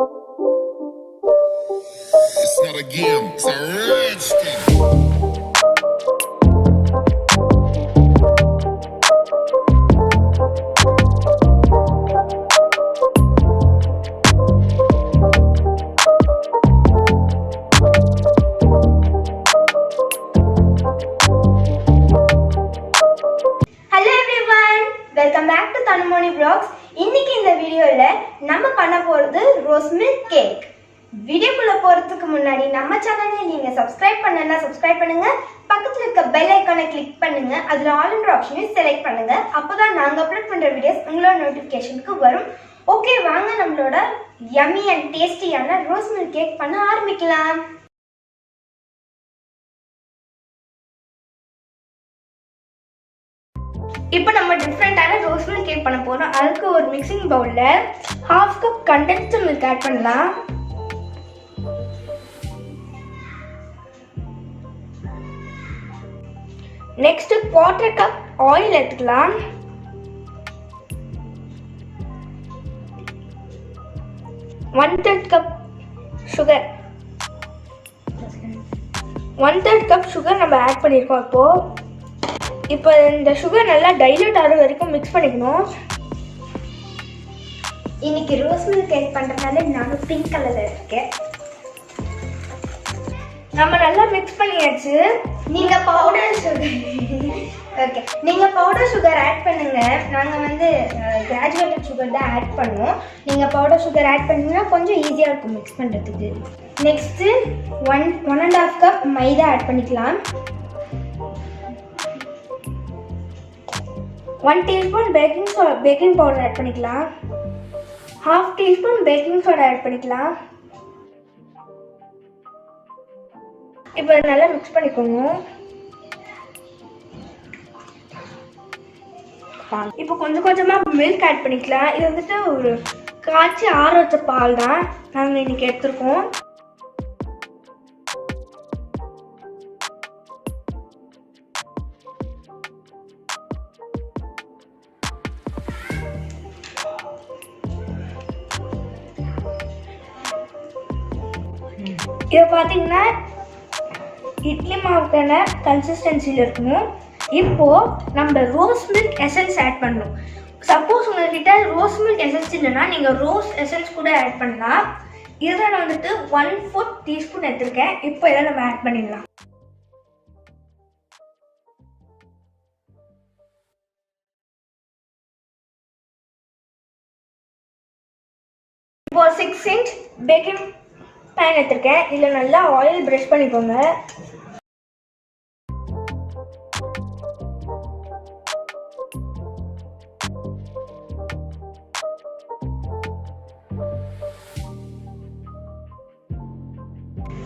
It's not a game, it's a rich thing. Welcome back to Tanumoni Vlogs. இன்னைக்கு இந்த வீடியோல நம்ம பண்ண போறது ரோஸ் மில்க் கேக். வீடியோக்குள்ள போறதுக்கு முன்னாடி நம்ம சேனலை நீங்க சப்ஸ்கிரைப் பண்ணலனா சப்ஸ்கிரைப் பண்ணுங்க. பக்கத்துல இருக்க பெல் ஐகானை கிளிக் பண்ணுங்க. அதுல ஆல் என்ற ஆப்ஷனை செலக்ட் பண்ணுங்க. அப்பதான் நாங்க அப்லோட் பண்ற வீடியோஸ் உங்களோட நோட்டிபிகேஷனுக்கு வரும். ஓகே, வாங்க நம்மளோட யம்மி அண்ட் டேஸ்டியான ரோஸ் மில்க் கேக் பண்ண ஆரம்பிக்கலாம். இப்போ நம்ம டிஃப்ரெண்டான ரோஸ் மில்க் கேக் பண்ண போறோம். அதுக்கு ஒரு மிக்சிங் பவுல்ல 1/2 கப் கண்டென்ஸ்டு மில்க் ஆட் பண்ணலாம். நெக்ஸ்ட் 1/4 கப் ஆயில் எடுத்துக்கலாம். One-third cup sugar 1/3 cup sugar நம்ம ஆட் பண்ணியிருக்கோம். இப்போ இந்த சுகர் நல்லா டைல்யூட் ஆகிற வரைக்கும் மிக்ஸ் பண்ணிக்கணும். இன்னைக்கு ரோஸ் மில்க் கேக் பண்ணுறதுனால நானும் பிங்க் கலரில் இருக்கேன். நம்ம நல்லா மிக்ஸ் பண்ணியாச்சு. நீங்கள் பவுடர் சுகர் ஆட் பண்ணுங்க. நாங்கள் வந்து கிராஜுவேட்டட் சுகர் தான் ஆட் பண்ணுவோம். நீங்கள் பவுடர் சுகர் ஆட் பண்ணிங்கன்னா கொஞ்சம் ஈஸியாக இருக்கும் மிக்ஸ் பண்ணுறதுக்கு. நெக்ஸ்ட்டு 1.5 கப் மைதா ஆட் பண்ணிக்கலாம். 1 teaspoon பேக்கிங் பவுடர் ஆட் பண்ணிக்கலாம். 1/2 teaspoon பேக்கிங் சோடா ஆட் பண்ணிக்கலாம். இப்போ நல்லா மிக்ஸ் பண்ணிக்கோங்க. இப்போ கொஞ்சம் கொஞ்சமாக மில்க் ஆட் பண்ணிக்கலாம். இது வந்துட்டு ஒரு காய்ச்சி ஆற வச்ச பால் தான் நாங்கள் இன்னைக்கு எடுத்துருக்கோம். இதை பார்த்தீங்கன்னா இட்லி மாவுக்கான கன்சிஸ்டன்சியில் இருக்கணும். இப்போது நம்ம ரோஸ் மில்க் எசன்ஸ் ஆட் பண்ணணும். சப்போஸ் உங்கள்கிட்ட ரோஸ் மில்க் எசன்ஸ் இல்லைன்னா நீங்கள் ரோஸ் எசன்ஸ் கூட ஆட் பண்ணலாம். இதில் நான் வந்துட்டு 1/4 டீஸ்பூன் எடுத்துருக்கேன். இப்போ இதை நம்ம ஆட் பண்ணிடலாம். இப்போ 6 inch பேக்கிங் பேன் எடுத்துருக்கேன். இதில் நல்லா ஆயில் ப்ரஷ் பண்ணிக்கோங்க.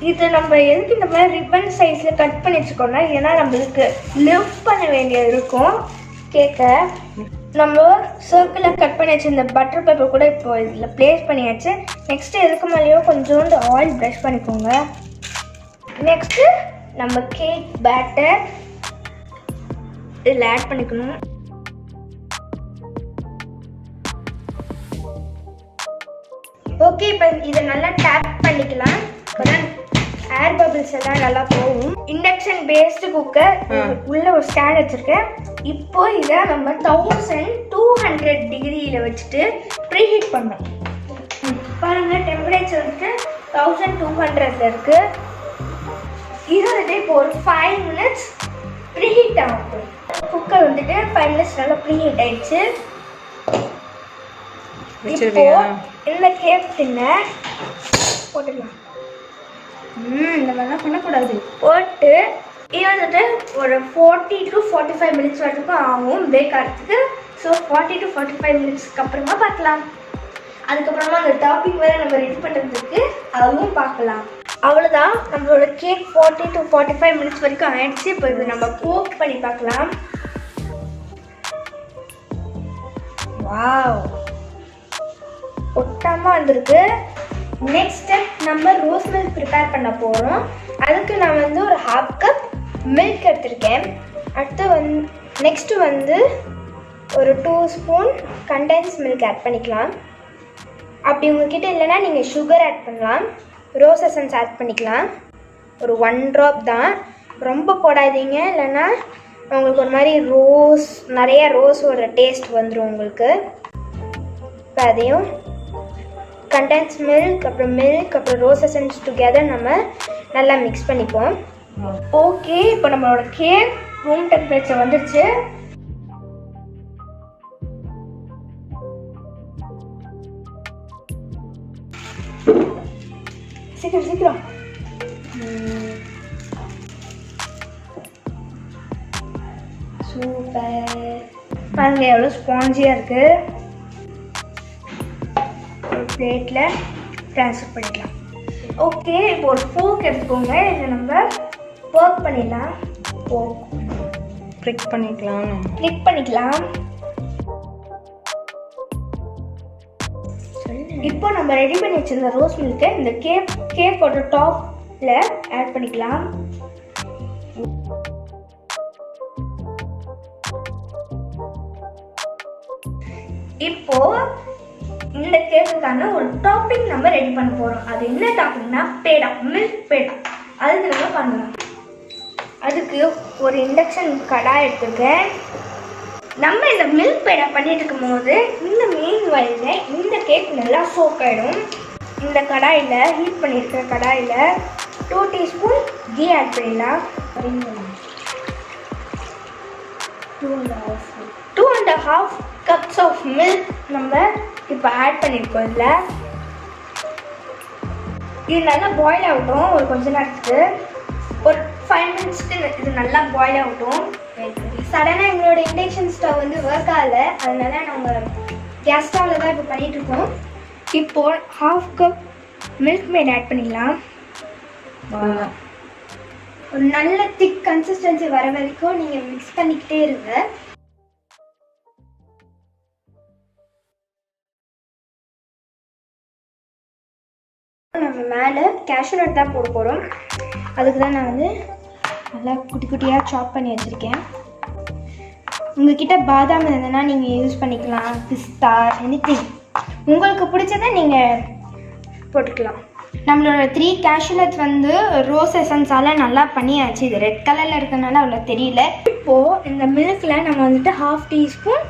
இது நம்ம எதுக்கு இந்த மாதிரி ரிப்பன் சைஸில் கட் பண்ணி வச்சுக்கோன்னா, ஏன்னா நம்மளுக்கு லிஃப்ட் பண்ண வேண்டியது இருக்கும் கேக்கை. நம்ம சர்க்கிளில் கட் பண்ணி வச்சு இந்த பட்டர் பேப்பர் கூட இப்போ இதில் ப்ளேஸ் பண்ணியாச்சு. நெக்ஸ்ட்டு எதுக்கு மேலேயோ கொஞ்சோண்டு ஆயில் ப்ரஷ் பண்ணிக்கோங்க. நெக்ஸ்ட்டு நம்ம கேக் பேட்டர் இதில் ஆட் பண்ணிக்கணும். ஓகே, இப்போ இதை நல்லா டேப் பண்ணிக்கலாம். அப்போதான் ஏர் பபிள்ஸ் எல்லாம் நல்லா போகும். இண்டக்ஷன் பேஸ்டு குக்கர் உள்ள ஒரு ஸ்டாண்ட் வச்சுருக்கேன். இப்போ இதை நம்ம 1200 டிகிரியில் வச்சுட்டு ப்ரீஹீட் பண்ணோம். பாருங்கள், டெம்பரேச்சர் வந்துட்டு 1200 இருக்குது. இது வந்துட்டு இப்போ ஒரு 5 minutes ப்ரீஹீட் ஆகும். குக்கர் வந்துட்டு 5 minutes நல்லா ப்ரீஹீட் ஆயிடுச்சு. இப்போ இந்த கேக் தின்ன போட்டுடலாம். இந்த மாதிரிலாம் பண்ணக்கூடாது. போட்டு இது வந்துட்டு ஒரு 40 to 45 minutes வரைக்கும் ஆகும் பேக் ஆகிறதுக்கு. ஸோ 40 to 45 minutesக்கு அப்புறமா பார்க்கலாம். அதுக்கப்புறமா அந்த டாப்பிங் வேறு நம்ம ரெடி பண்ணுறதுக்கு அதுவும் பார்க்கலாம். அவ்வளோதான், நம்மளோட கேக் 40 to 45 minutes வரைக்கும் ஆயிடுச்சு. இப்போ இது நம்ம போக் பண்ணி பார்க்கலாம். வாவ், ஒட்டாமல் வந்திருக்கு. நெக்ஸ்ட் ஸ்டெப் நம்ம ரோஸ் மில்க் ப்ரிப்பேர் பண்ண போகிறோம். அதுக்கு நான் வந்து ஒரு 1/2 கப் மில்க் எடுத்திருக்கேன். அடுத்து நெக்ஸ்ட்டு ஒரு 2 ஸ்பூன் கண்டென்ஸ் மில்க் ஆட் பண்ணிக்கலாம். அப்படி உங்ககிட்ட இல்லைன்னா நீங்கள் சுகர் ஆட் பண்ணலாம், ரோஸ் எசன்ஸ் ஆட் பண்ணிக்கலாம். ஒரு 1 ட்ராப் தான், ரொம்ப போடாதீங்க, இல்லைன்னா உங்களுக்கு ஒரு மாதிரி நிறைய ரோஸோட டேஸ்ட் வந்துடும் உங்களுக்கு. இப்போ அதையும் கண்டென்ஸ் மில்க் அப்புறம் ரோஸ் எசன்ஸ் டுகெதர் நம்ம நல்லா மிக்ஸ் பண்ணிப்போம். ஓகே, இப்போ நம்மளோட கேக் ரூம் டெம்பரேச்சர் வந்துருச்சு. சீக்கிரம் சூப்பர். பாருங்க எவ்வளோ ஸ்பாஞ்சியாக இருக்கு. ஒரு பிளேட்டில் ட்ரான்ஸ்ஃபர் பண்ணிக்கலாம். ஓகே, இப்போ ஒரு ஃபோக் எடுத்துக்கோங்க. இதை நம்ம ஒர்க் பண்ணிடலாம். கிளிக் பண்ணிக்கலாம். இப்போ நம்ம ரெடி பண்ணி வச்சிருந்த ரோஸ் மில்க்கை இந்த கேக்கோட டாப்ல ஆட் பண்ணிக்கலாம். இப்போ இந்த கேக்குக்கான ஒரு டாப்பிங் நம்ம ரெடி பண்ண போறோம். அது என்ன டாப்பிங்னா பேடா, மில்க் பேடா. அதுக்கு நம்ம பண்ணலாம். அதுக்கு ஒரு இண்டக்ஷன் கடாய் எடுத்துருக்கேன். நம்ம இந்த மில்க் பேடா பண்ணிட்டு இருக்கும் போது இந்த மெயின் வயல்ல இந்த கேக் நல்லா சோக் ஆயிடும். இந்த கடாயில் ஹீட் பண்ணியிருக்கிற கடாயில் 2 டீஸ்பூன் கீ ஆட் பண்ணிடலாம். 2.5 கப்ஸ் ஆஃப் மில்க் நம்ம இப்போ ஆட் பண்ணியிருக்கோம். இதில் இது நல்லா பாயில் ஆகட்டும். ஒரு கொஞ்ச நேரத்துக்கு, ஒரு 5 மினிட்ஸ்க்கு இது நல்லா பாயில் ஆகட்டும். சடனாக எங்களோட இண்டக்ஷன் ஸ்டவ் வந்து ஒர்க் ஆகலை, அதனால நாங்கள் கேஸ் ஸ்டவ்வில் தான் இப்போ பண்ணிகிட்ருக்கோம். இப்போது 1/2 கப் மில்க் மேட் ஆட் பண்ணிடலாம். ஒரு நல்ல திக் கன்சிஸ்டன்சி வர வரைக்கும் நீங்கள் மிக்ஸ் பண்ணிக்கிட்டே இருங்க. நம்ம மேலே கேஷ்யூ நட் தான் போட போகிறோம். அதுக்கு தான் நான் வந்து நல்லா குட்டி குட்டியாக சாப் பண்ணி வச்சுருக்கேன். உங்ககிட்ட பாதாம் இருந்ததுன்னா நீங்கள் யூஸ் பண்ணிக்கலாம், பிஸ்தா, எனிதிங் உங்களுக்கு பிடிச்சதை நீங்கள் போட்டுக்கலாம். நம்மளோட 3 கேஷ்யூ நட்ஸ் வந்து ரோஸ் எசன்ஸால் நல்லா பண்ணியாச்சு. இது ரெட் கலரில் இருக்கிறதுனால அவ்வளோ தெரியல. இப்போது இந்த மில்கில் நம்ம வந்துட்டு 1/2 டீஸ்பூன்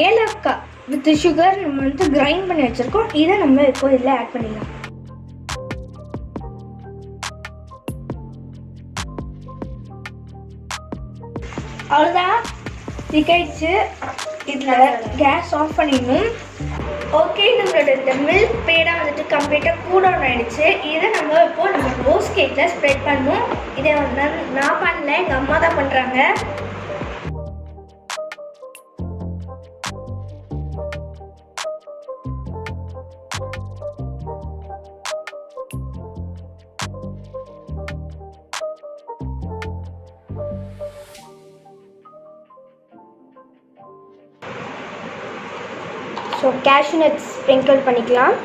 ஏலக்காய் வித் சுகர் நம்ம வந்து கிரைண்ட் பண்ணி வச்சுருக்கோம். இதை நம்ம இப்போ இதில் ஆட் பண்ணிடலாம். அவ்வளோதான், திக்காயிடுச்சு. இதனால கேஸ் ஆஃப் பண்ணிடணும். ஓகே, நம்மளோட இந்த மில்க் பேடா வந்துட்டு கம்ப்ளீட்டாக கூல் டவுன் ஆகிடுச்சு. இதை நம்ம இப்போ நம்ம ரோஸ் கேக்கில் ஸ்ப்ரெட் பண்ணணும். இதை வந்து நான் பண்ணல, எங்கள் அம்மா தான் பண்ணுறாங்க. ஸோ கேஷ்யூ நட்ஸ் ஸ்ப்ரிங்கிள் பண்ணிக்கலாம்.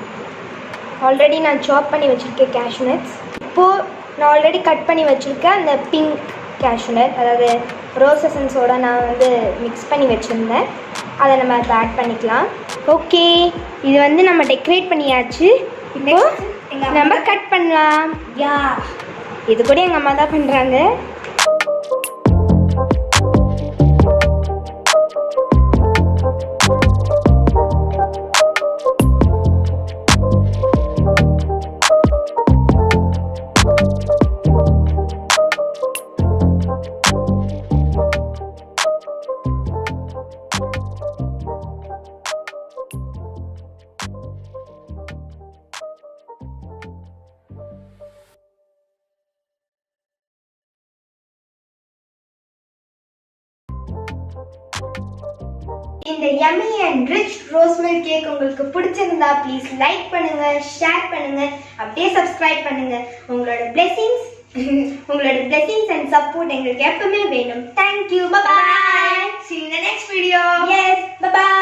ஆல்ரெடி நான் சாப் பண்ணி வச்சுருக்கேன் கேஷ்யூ நட்ஸ். இப்போது நான் ஆல்ரெடி கட் பண்ணி வச்சுருக்கேன் அந்த பிங்க் கேஷ்யூ நட், அதாவது ரோஸ் எசன்ஸோட நான் வந்து மிக்ஸ் பண்ணி வச்சுருந்தேன். அதை நம்ம இப்போ ஆட் பண்ணிக்கலாம். ஓகே, இது வந்து நம்ம டெக்கரேட் பண்ணியாச்சு. இப்போ நம்ம கட் பண்ணலாம். இது கூட எங்கள் அம்மா தான் பண்ணுறாங்க. இந்த yummy and rich rose milk cake உங்களுக்கு பிடிச்சிருந்தா ப்ளீஸ் லைக் பண்ணுங்க, ஷேர் பண்ணுங்க, அப்படியே சப்ஸ்கிரைப் பண்ணுங்க. உங்களோட blessings and support எங்களுக்கு எப்பவுமே வேணும். Thank you. Bye bye. See you in the next video. Yes. Bye bye.